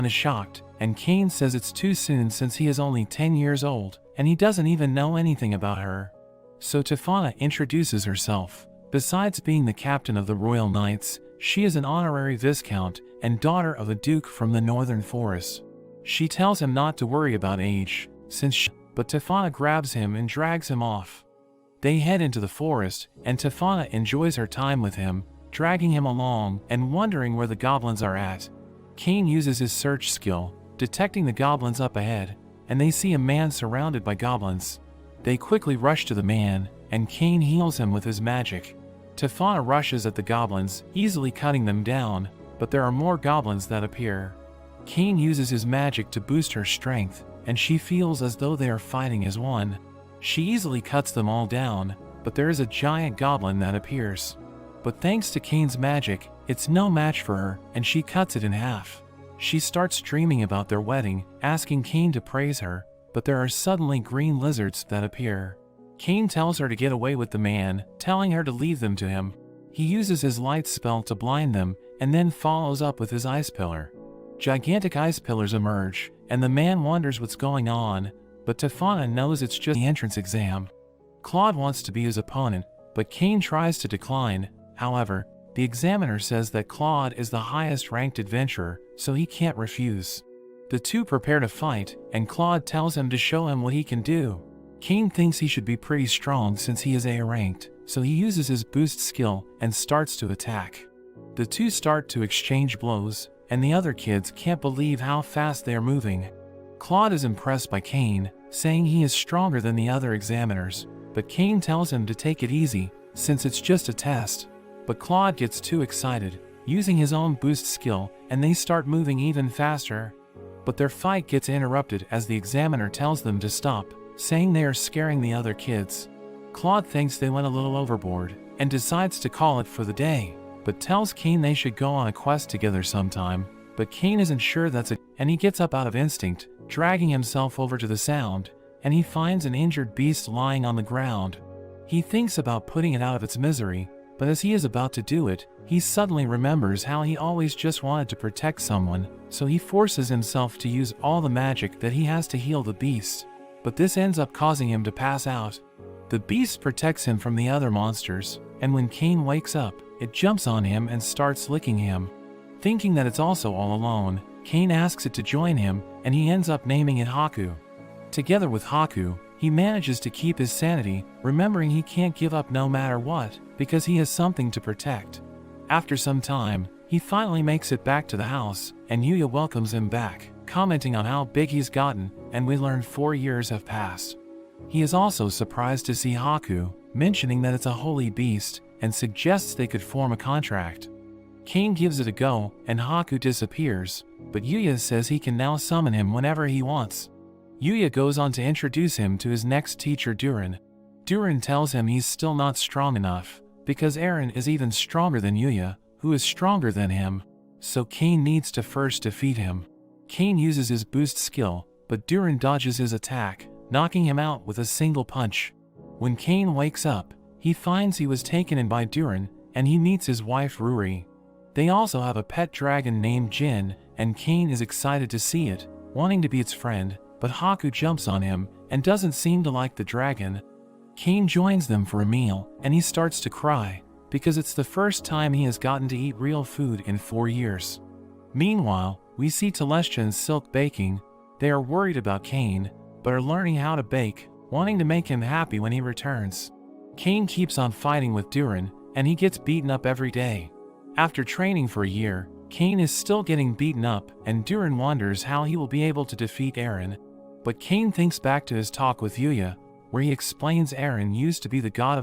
is shocked, and Cain says it's too soon since he is only 10 years old, and he doesn't even know anything about her. So Tefana introduces herself. Besides being the captain of the Royal Knights, she is an honorary viscount and daughter of a duke from the northern forest. She tells him not to worry about age, but Tefana grabs him and drags him off. They head into the forest, and Tefana enjoys her time with him, dragging him along and wondering where the goblins are at. Cain uses his search skill, detecting the goblins up ahead, and they see a man surrounded by goblins. They quickly rush to the man, and Cain heals him with his magic. Tefana rushes at the goblins, easily cutting them down, but there are more goblins that appear. Cain uses his magic to boost her strength, and she feels as though they are fighting as one. She easily cuts them all down, but there is a giant goblin that appears. But thanks to Cain's magic, it's no match for her, and she cuts it in half. She starts dreaming about their wedding, asking Cain to praise her, but there are suddenly green lizards that appear. Cain tells her to get away with the man, telling her to leave them to him. He uses his light spell to blind them, and then follows up with his ice pillar. Gigantic ice pillars emerge, and the man wonders what's going on, but Tefana knows it's just the entrance exam. Claude wants to be his opponent, but Cain tries to decline. However, the examiner says that Claude is the highest ranked adventurer, so he can't refuse. The two prepare to fight, and Claude tells him to show him what he can do. Cain thinks he should be pretty strong since he is A ranked, so he uses his boost skill and starts to attack. The two start to exchange blows, and the other kids can't believe how fast they are moving. Claude is impressed by Cain, saying he is stronger than the other examiners, but Cain tells him to take it easy, since it's just a test. But Claude gets too excited, using his own boost skill, and they start moving even faster. But their fight gets interrupted as the examiner tells them to stop, saying they are scaring the other kids. Claude thinks they went a little overboard, and decides to call it for the day, but tells Cain they should go on a quest together sometime. But Cain isn't sure that's it, and he gets up out of instinct, dragging himself over to the sound, and he finds an injured beast lying on the ground. He thinks about putting it out of its misery, but as he is about to do it, he suddenly remembers how he always just wanted to protect someone, so he forces himself to use all the magic that he has to heal the beast. But this ends up causing him to pass out. The beast protects him from the other monsters, and when Cain wakes up, it jumps on him and starts licking him. Thinking that it's also all alone, Cain asks it to join him, and he ends up naming it Haku. Together with Haku, he manages to keep his sanity, remembering he can't give up no matter what, because he has something to protect. After some time, he finally makes it back to the house, and Yuya welcomes him back, commenting on how big he's gotten, and we learn 4 years have passed. He is also surprised to see Haku, mentioning that it's a holy beast, and suggests they could form a contract. Cain gives it a go, and Haku disappears, but Yuya says he can now summon him whenever he wants. Yuya goes on to introduce him to his next teacher Durin. Durin tells him he's still not strong enough, because Eren is even stronger than Yuya, who is stronger than him, so Cain needs to first defeat him. Cain uses his boost skill, but Durin dodges his attack, knocking him out with a single punch. When Cain wakes up, he finds he was taken in by Durin, and he meets his wife Ruri. They also have a pet dragon named Jin, and Cain is excited to see it, wanting to be its friend, but Haku jumps on him and doesn't seem to like the dragon. Cain joins them for a meal, and he starts to cry, because it's the first time he has gotten to eat real food in 4 years. Meanwhile, we see Telestia and Silk baking. They are worried about Cain, but are learning how to bake, wanting to make him happy when he returns. Cain keeps on fighting with Durin, and he gets beaten up every day. After training for a year, Cain is still getting beaten up, and Durin wonders how he will be able to defeat Eren. But Cain thinks back to his talk with Yuya, where he explains Eren used to be the god of